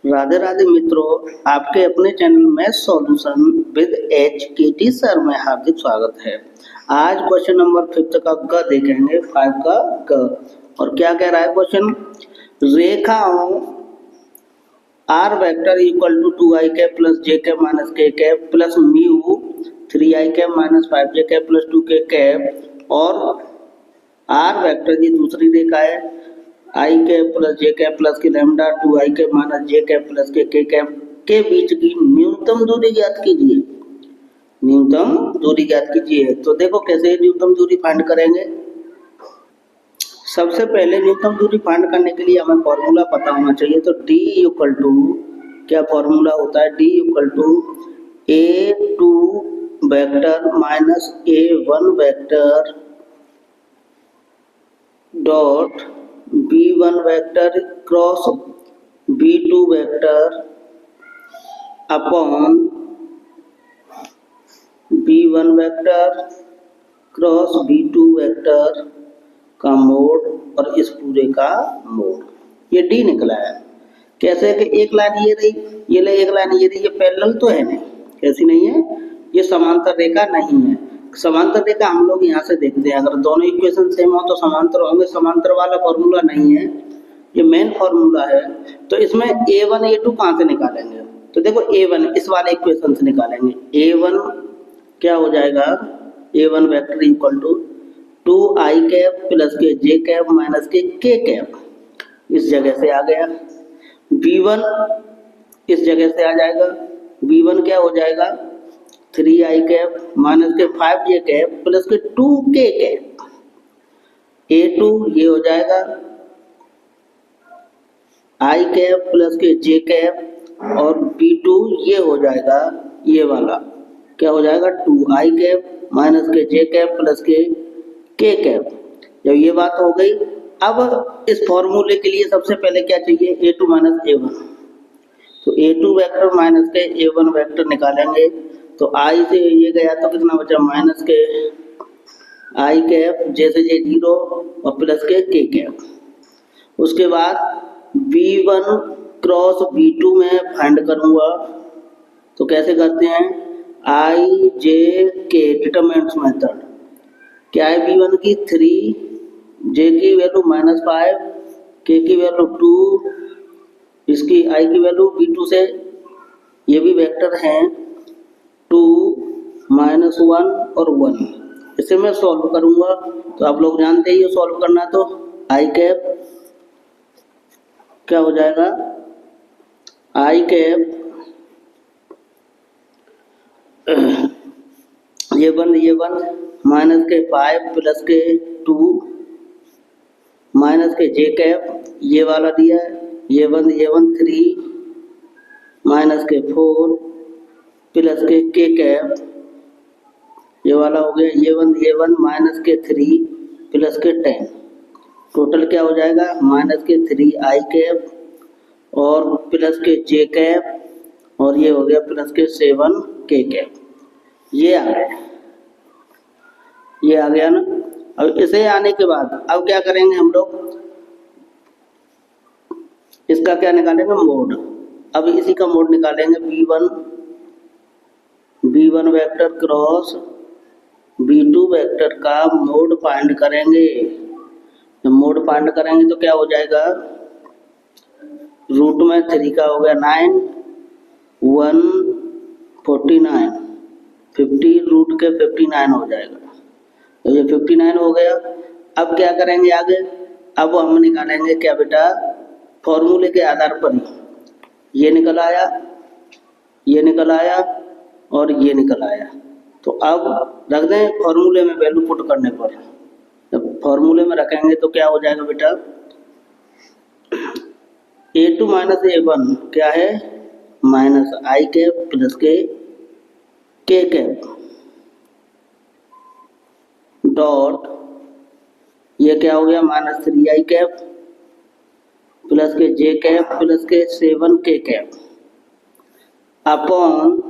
राधे राधे मित्रों, आपके अपने channel math solution with HKT sir में हार्दिक स्वागत है। आज क्वेश्चन नंबर 5 का ग देखेंगे, 5 का ग। और क्या कह रहा है क्वेश्चन, रेखाओं R vector equal to 2i cap plus J cap minus K cap plus mu 3i cap minus 5j cap plus 2k cap और आर वेक्टर की दूसरी रेखा है I cap plus J cap plus K lambda 2i cap minus J cap plus K cap के बीच की न्यूनतम दूरी ज्ञात कीजिए। न्यूनतम दूरी ज्ञात कीजिए। तो देखो कैसे न्यूनतम दूरी फाइंड करेंगे। सबसे पहले न्यूनतम दूरी फाइंड करने के लिए हमें फॉर्मूला पता होना चाहिए। तो d इक्वल टू क्या फॉर्मूला होता है, d equal to a2 vector minus a1 vector dot b1 vector cross b2 vector upon b1 vector cross b2 vector का मोड और इस पूरे का मोड। ये d निकला है। कैसे कि एक लाइन ये रही, ये ले एक लाइन ये रही, ये पैरेलल तो है नहीं, ऐसी नहीं है, ये समांतर रेखा नहीं है। समांतर रेखा हम लोग यहाँ से देखते हैं, अगर दोनों इक्वेशन सेम हो तो समांतर होंगे। समांतर वाला फॉर्मूला नहीं है, ये मेन फॉर्मूला है। तो इसमें a1 a2 कहाँ से निकालेंगे? तो देखो a1 इस वाले इक्वेशन से निकालेंगे। a1 क्या हो जाएगा, a1 vector equal to 2i cap plus के J cap minus K cap, इस जगह से आ गया। b1 इस जगह से आ जाएगा। b1 क्या हो जाएगा, 3i कैप माइनस के 5j कैप प्लस के 2k कैप। a2 ये हो जाएगा i कैप प्लस के j कैप और b2 ये हो जाएगा, ये वाला क्या हो जाएगा, 2i कैप माइनस के j कैप प्लस के k कैप। जब ये बात हो गई, अब इस फॉर्मूले के लिए सबसे पहले क्या चाहिए, a2 माइनस a1। तो a2 वेक्टर माइनस के a1 वेक्टर निकालेंगे। तो i से ये गया तो कितना बचा, माइनस के i कैप जैसे ये 0 और प्लस के k कैप। उसके बाद b1 क्रॉस b2 में फाइंड करूंगा। तो कैसे करते हैं, i j k determinants method. क्या है, b1 की 3, j की वैल्यू -5, k की वैल्यू 2, इसकी i की वैल्यू b2 से ये भी वेक्टर हैं 2, -1 और 1। इसे मैं सॉल्व करूंगा। तो आप लोग जानते ही सॉल्व करना। तो i कैप क्या हो जाएगा, i कैप ये वन माइनस के 5 प्लस के 2 माइनस के j कैप, ये वाला दिया है, ये वन 3 माइनस के 4 प्लस के k कैप, ये वाला हो गया, ये वन माइनस के 3 प्लस के 10। टोटल क्या हो जाएगा, माइनस के 3i कैप और प्लस के j कैप और ये हो गया प्लस के 7k कैप। ये आ गया, ये आ गया ना। अब इसे आने के बाद अब क्या करेंगे हम लोग, इसका क्या निकालेंगे, मोड। अब इसी का मोड निकालेंगे, b1 vector cross b2 vector का मोड फाइंड करेंगे। जब मोड फाइंड करेंगे तो क्या हो जाएगा, रूट में 3 का हो गया 9, 1 49, 50 रूट के 59 हो जाएगा। तो ये 59 हो गया। अब क्या करेंगे आगे, अब हम निकालेंगे क्या बेटा, फॉर्मूले के आधार पर ही ये निकल आया, ये निकल आया और ये निकल आया। तो अब रख दें फॉर्मूले में वैल्यू पुट करने पर। जब फॉर्मूले में रखेंगे तो क्या हो जाएगा बेटा, a2 माइनस a1 क्या है, माइनस i कैप प्लस के k कैप डॉट ये क्या हो गया, माइनस 3i कैप प्लस के j कैप प्लस के 7k कैप अपॉन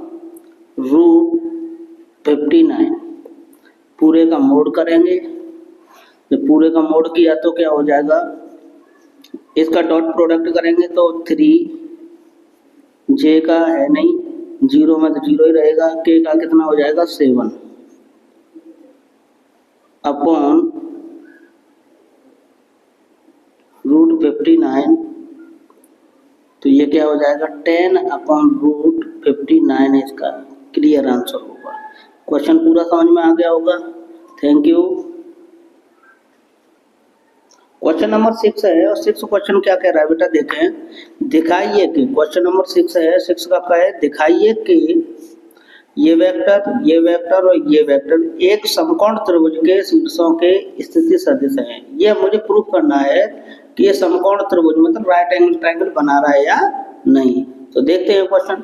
रूट 59। पूरे का मोड करेंगे। जब पूरे का मोड किया तो क्या हो जाएगा, इसका डॉट प्रोडक्ट करेंगे तो 3 जे का है नहीं, 0 में तो 0 ही रहेगा, के का कितना हो जाएगा 7 अपॉन √59, तो ये क्या हो जाएगा 10 अपॉन √59 है इसका क्लियर आंसर होगा। क्वेश्चन पूरा समझ में आ गया होगा। Thank you. क्वेश्चन नंबर 6 है और 6 क्वेश्चन क्या कह रहा है बेटा देखें। दिखाइए कि क्वेश्चन नंबर 6 है, 6 का क्या है, दिखाइए कि ये वेक्टर और ये वेक्टर एक समकोण त्रिभुज के शीर्षों के स्थिति सदिश हैं। ये मुझे प्रूफ करना है कि ये समकोण त्रिभुज मतलब राइट एंगल ट्रायंगल बना रहा है या नहीं। तो देखते हैं क्वेश्चन।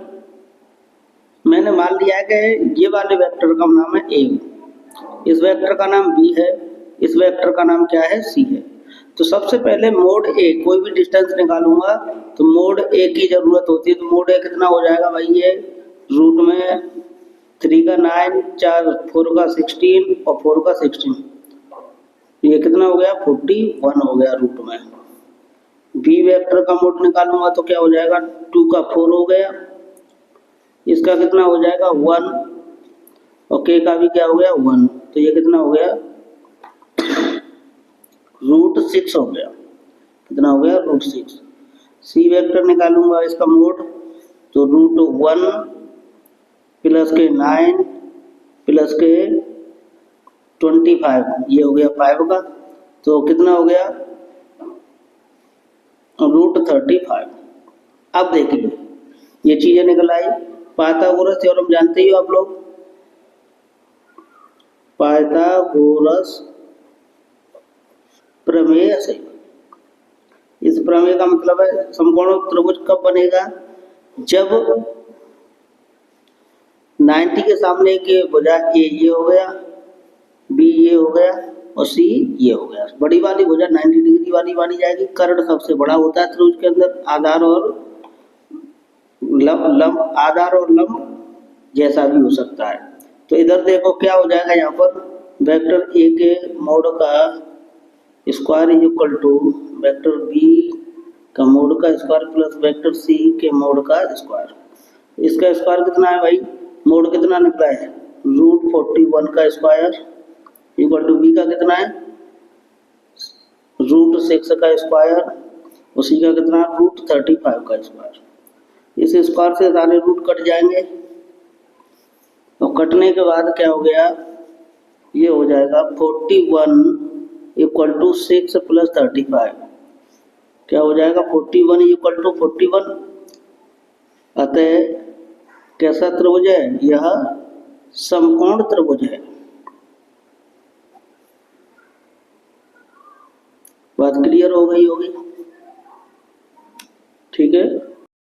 मैंने मान लिया है कि ये वाले वेक्टर का नाम है ए, इस वेक्टर का नाम बी है, इस वेक्टर का नाम क्या है सी है। तो सबसे पहले मोड ए, कोई भी डिस्टेंस निकालूंगा तो मोड ए की जरूरत होती है। तो मोड ए कितना हो जाएगा भाई, ये रूट में 3 का 9, 4 का 16 और 4 का 16, ये कितना हो गया 41 हो गया रूट में। बी वेक्टर का मोड निकालूंगा तो क्या हो जाएगा 2 का 4 हो गया, इसका कितना हो जाएगा 1 और के का भी क्या हो गया 1, तो ये कितना हो गया √6 हो गया। कितना हो गया √6। सी वेक्टर निकालूंगा इसका मोड तो √1 प्लस के 9 प्लस के 25, ये हो गया 5 का, तो कितना हो गया √35। अब देखिए ये चीजें निकल आई। पाइथागोरस थ्योरम जानते ही हो आप लोग, पाइथागोरस प्रमेय से। इस प्रमेय का मतलब है समकोण त्रिभुज कब बनेगा, जब 90 के सामने के भुजा ए ये हो गया, बी ये हो गया और सी ये हो गया। बड़ी वाली भुजा 90 डिग्री वाली मानी जाएगी। कर्ण सबसे बड़ा होता है त्रिभुज के अंदर, आधार और लंब, आधार और लंब जैसा भी हो सकता है। तो इधर देखो क्या हो जाएगा, यहाँ पर वेक्टर ए के मोड का square is equal to vector B का मोड का स्क्वायर प्लस वेक्टर सी के मोड का स्क्वायर। इसका स्क्वायर कितना है भाई, मोड कितना निकला है √41 का स्क्वायर इक्वल टू बी का कितना है √6 का स्क्वायर, उसी का कितना √35 का स्क्वायर। इस स्क्वायर से सारे रूट कट जाएंगे और कटने के बाद क्या हो गया, ये हो जाएगा 41 इक्वल टू 6 प्लस 35, क्या हो जाएगा 41 इक्वल टू 41। अतः कैसा त्रिभुज है, यह समकोण त्रिभुज है। बात क्लियर हो गई होगी, ठीक है।